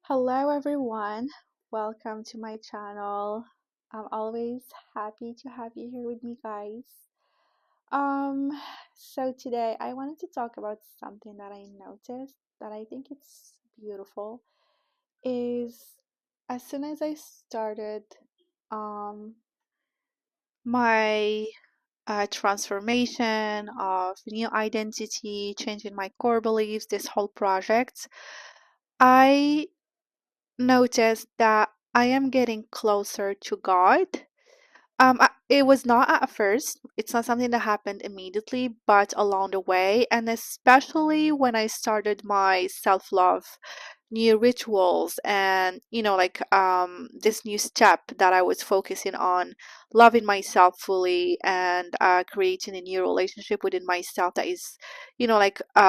Hello, everyone. Welcome to my channel. I'm always happy to have you here with me, guys. Um, so today I wanted to talk about something that I noticed that I think it's beautiful. Is as soon as I started um my transformation of new identity, changing my core beliefs, this whole project, I noticed that I am getting closer to God. It was not at first. It's not something that happened immediately, but along the way, and especially when I started my self-love, new rituals, and this new step that I was focusing on loving myself fully and creating a new relationship within myself that is,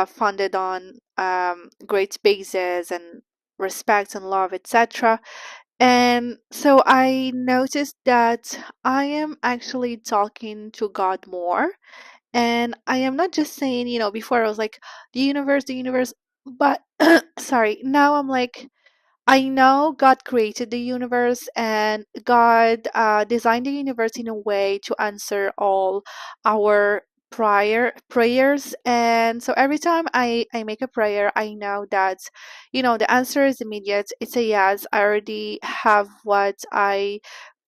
founded on great bases and respect and love, etc. And so I noticed that I am actually talking to God more. And I am not just saying, before I was like, the universe, but sorry, now I'm like, I know God created the universe and God designed the universe in a way to answer all our prior prayers. And so every time I make a prayer, I know that, the answer is immediate. It's a yes. I already have what I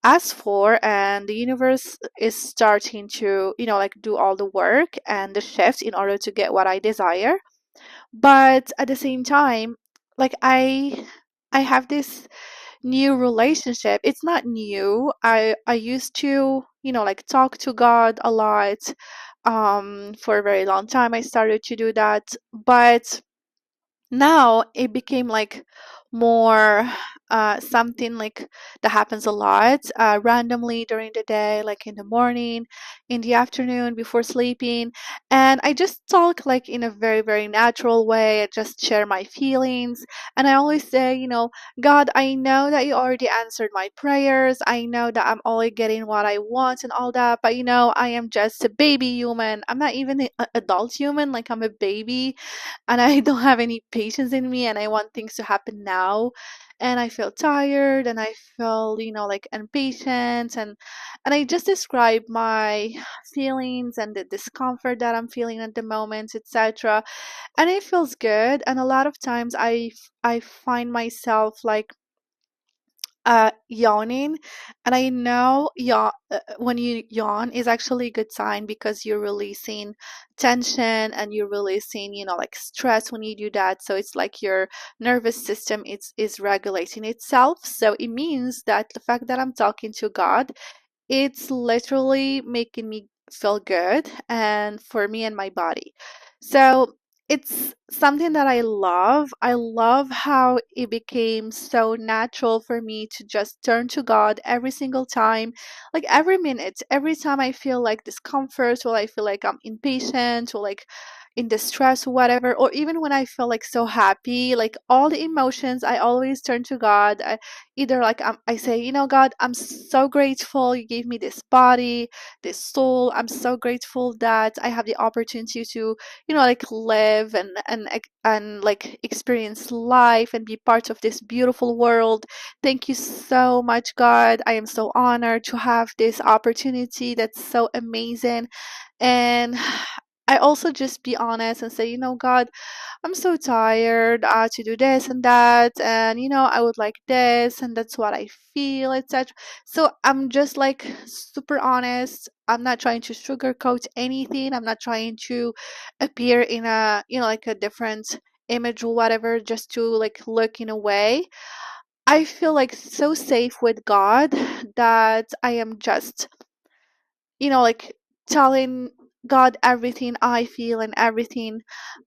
asked for, and the universe is starting to, do all the work and the shift in order to get what I desire. But at the same time, like I have this new relationship. It's not new. I used to, talk to God a lot. For a very long time I started to do that, but now it became like more something like that happens a lot randomly during the day, like in the morning, in the afternoon, before sleeping. And I just talk like in a very, very natural way. I just share my feelings. And I always say, God, I know that you already answered my prayers. I know that I'm only getting what I want and all that. But, I am just a baby human. I'm not even an adult human. Like, I'm a baby and I don't have any patience in me and I want things to happen now. And I feel tired and I feel, impatient, and I just describe my feelings and the discomfort that I'm feeling at the moment, etc. And it feels good. And a lot of times I find myself like yawning, and I know when you yawn is actually a good sign because you're releasing tension and you're releasing, like stress when you do that. So it's like your nervous system is regulating itself. So it means that the fact that I'm talking to God, it's literally making me feel good and for me and my body. So it's something that I love. I love how it became so natural for me to just turn to God every single time, like every minute, every time I feel like discomfort or I feel like I'm impatient or like in distress or whatever, or even when I feel like so happy, like all the emotions, I always turn to God. Either like I say, God, I'm so grateful you gave me this body, this soul. I'm so grateful that I have the opportunity to, live and like experience life and be part of this beautiful world. Thank you so much, God. I am so honored to have this opportunity. That's so amazing. And I also just be honest and say, God, I'm so tired to do this and that, and I would like this, and that's what I feel, etc. So I'm just like super honest. I'm not trying to sugarcoat anything. I'm not trying to appear in a, like a different image or whatever, just to like look in a way. I feel like so safe with God that I am just, like telling God everything I feel and everything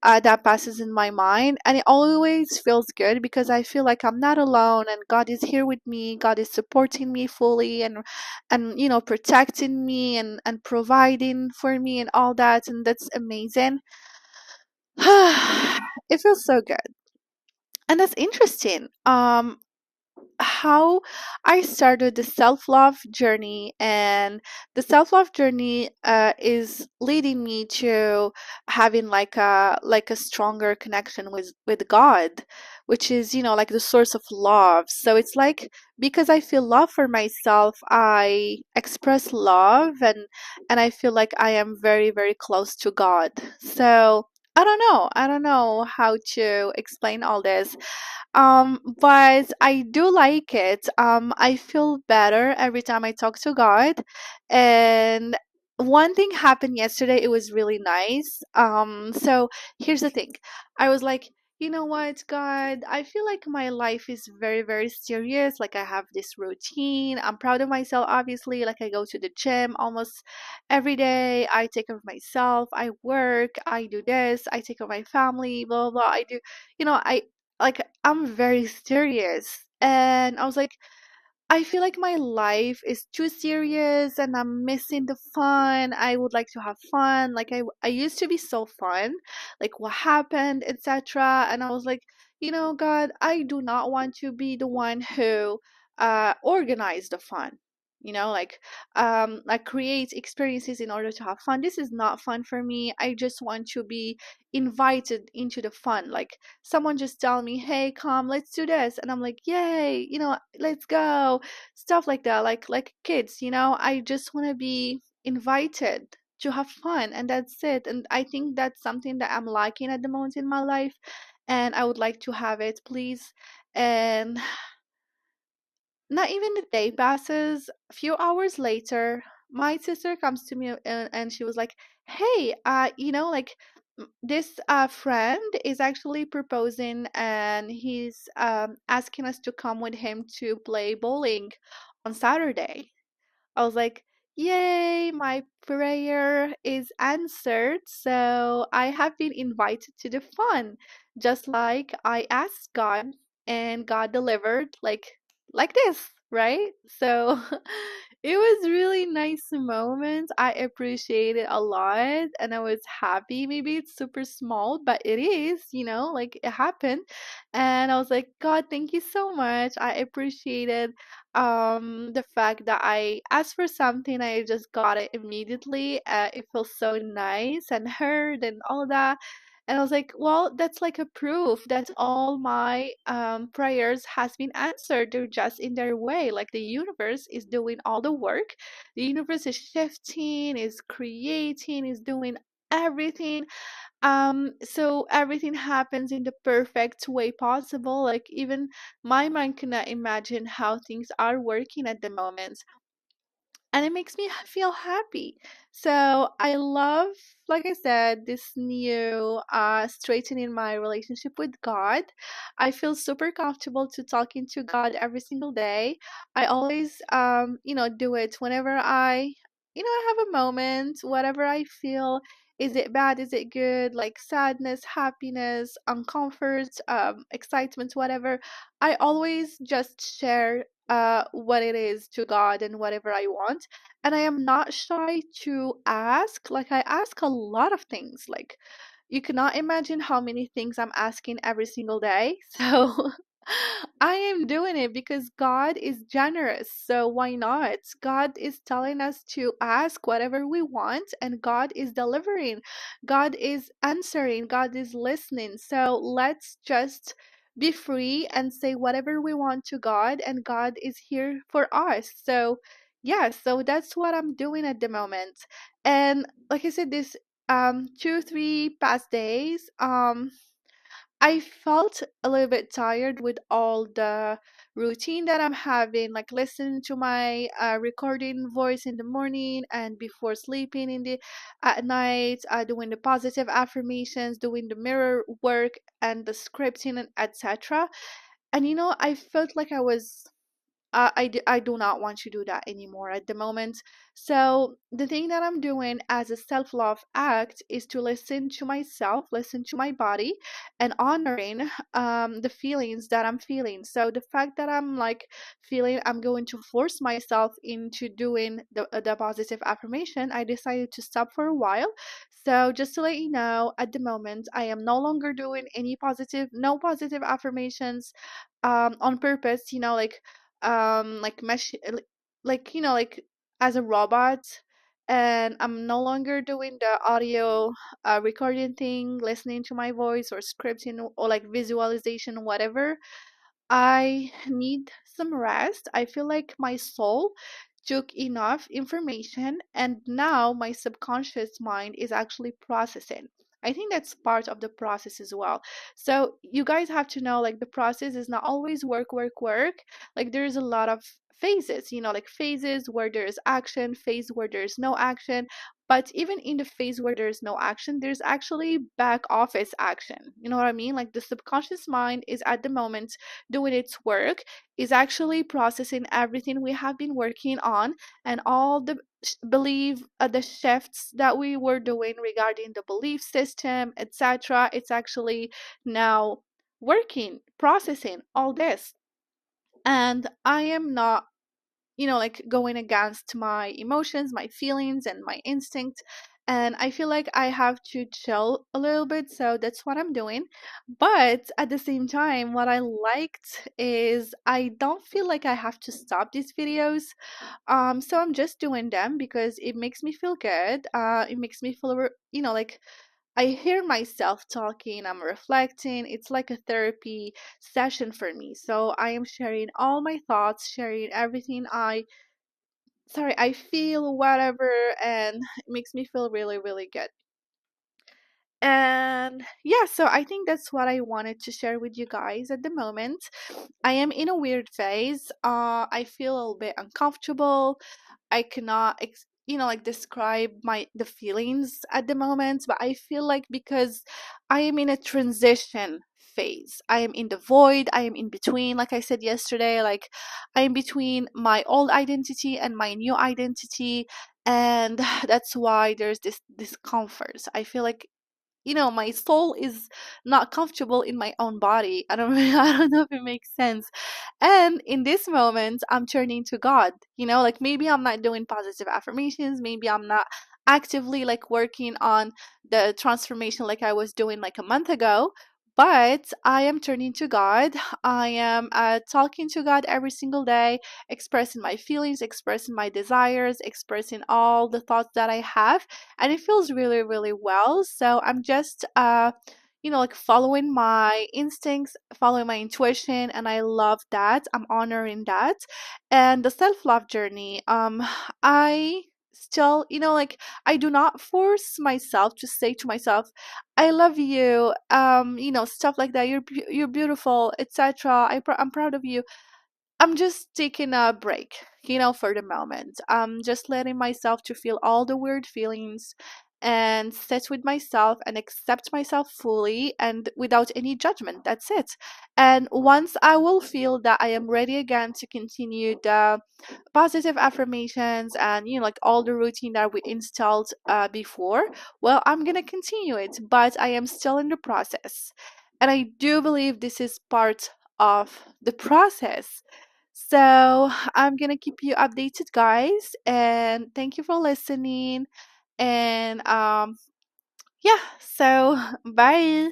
that passes in my mind. And it always feels good because I feel like I'm not alone and God is here with me. God is supporting me fully and protecting me and providing for me and all that. And that's amazing. It feels so good. And that's interesting. how I started the self love journey, and the self love journey is leading me to having like a stronger connection with God, which is like the source of love. So it's like because I feel love for myself, I express love, and I feel like I am very very close to God. So I don't know how to explain all this, but I do like it. I feel better every time I talk to God. And one thing happened yesterday, it was really nice. So here's the thing. I was like, you know what, God, I feel like my life is very, very serious. Like I have this routine. I'm proud of myself, obviously. Like I go to the gym almost every day. I take care of myself. I work. I do this. I take care of my family, blah, blah, blah. I do, I like I'm very serious. And I was like, I feel like my life is too serious and I'm missing the fun. I would like to have fun. Like I used to be so fun. Like what happened, etc. And I was like, God, I do not want to be the one who organize the fun. Like create experiences in order to have fun. This is not fun for me. I just want to be invited into the fun. Like someone just tell me, hey, come, let's do this, and I'm like, yay, let's go, stuff like that, like kids. I just want to be invited to have fun, and that's it. And I think that's something that I'm lacking at the moment in my life, and I would like to have it, please. And not even the day passes. A few hours later, my sister comes to me, and she was like, "Hey, like this friend is actually proposing, and he's asking us to come with him to play bowling on Saturday." I was like, yay, my prayer is answered. So I have been invited to the fun, just like I asked God and God delivered like this, right? So it was really nice moment. I appreciate it a lot and I was happy. Maybe it's super small, but it is, like it happened. And I was like, God, thank you so much. I appreciate it, the fact that I asked for something, I just got it immediately. It feels so nice and heard and all that. And I was like, well, that's like a proof that all my prayers has been answered. They're just in their way. Like the universe is doing all the work. The universe is shifting, is creating, is doing everything. So everything happens in the perfect way possible. Like even my mind cannot imagine how things are working at the moment, and it makes me feel happy. So I love, like I said, this new straightening my relationship with God. I feel super comfortable to talking to God every single day. I always do it whenever I have a moment, whatever I feel. Is it bad? Is it good? Like sadness, happiness, uncomfort, excitement, whatever. I always just share what it is to God and whatever I want. And I am not shy to ask. Like, I ask a lot of things. Like, you cannot imagine how many things I'm asking every single day. So I am doing it because God is generous. So why not? God is telling us to ask whatever we want, and God is delivering. God is answering. God is listening. So let's just be free and say whatever we want to God, and God is here for us. So, yeah, so that's what I'm doing at the moment. And like I said, this 2 3 past days, I felt a little bit tired with all the routine that I'm having, like listening to my recording voice in the morning and before sleeping in the at night, doing the positive affirmations, doing the mirror work and the scripting and etc. And I felt like I do not want to do that anymore at the moment. So, the thing that I'm doing as a self love act is to listen to myself, listen to my body, and honoring the feelings that I'm feeling. So, the fact that I'm like feeling I'm going to force myself into doing the positive affirmation, I decided to stop for a while. So just to let you know, at the moment, I am no longer doing any no positive affirmations, on purpose. Mesh, like as a robot, and I'm no longer doing the audio recording thing, listening to my voice or scripting or like visualization, whatever. I need some rest. I feel like my soul took enough information and now my subconscious mind is actually processing. I think that's part of the process as well. So you guys have to know like the process is not always work, work, work. Like there's a lot of phases, like phases where there's action, phase where there's no action. But even in the phase where there's no action, there's actually back office action. You know what I mean? Like the subconscious mind is at the moment doing its work, is actually processing everything we have been working on and all the believe the shifts that we were doing regarding the belief system, etc. It's actually now working, processing all this. And I am not, like going against my emotions, my feelings, and my instinct. And I feel like I have to chill a little bit. So that's what I'm doing. But at the same time, what I liked is I don't feel like I have to stop these videos. So I'm just doing them because it makes me feel good. It makes me feel, like I hear myself talking, I'm reflecting. It's like a therapy session for me. So I am sharing all my thoughts, sharing everything I feel, whatever, and it makes me feel really, really good. And yeah, so I think that's what I wanted to share with you guys at the moment. I am in a weird phase. I feel a little bit uncomfortable. I cannot like describe the feelings at the moment, but I feel like because I am in a transition phase. I am in the void, I am in between, like I said yesterday, like I am between my old identity and my new identity, and that's why there's this discomfort. I feel like my soul is not comfortable in my own body. I don't I don't know if it makes sense. And in this moment, I'm turning to God. Like maybe I'm not doing positive affirmations, maybe I'm not actively like working on the transformation like I was doing like a month ago, but I am turning to God. I am talking to God every single day, expressing my feelings, expressing my desires, expressing all the thoughts that I have, and it feels really, really well. So I'm just like following my instincts, following my intuition, and I love that. I'm honoring that. And the self-love journey, I still, like I do not force myself to say to myself, I love you, stuff like that. You're beautiful, etc. I'm proud of you. I'm just taking a break, for the moment. I'm just letting myself to feel all the weird feelings and sit with myself and accept myself fully and without any judgment. That's it. And once I will feel that I am ready again to continue the positive affirmations and like all the routine that we installed before, well, I'm gonna continue it, but I am still in the process, and I do believe this is part of the process. So I'm gonna keep you updated, guys, and thank you for listening. And yeah, so bye.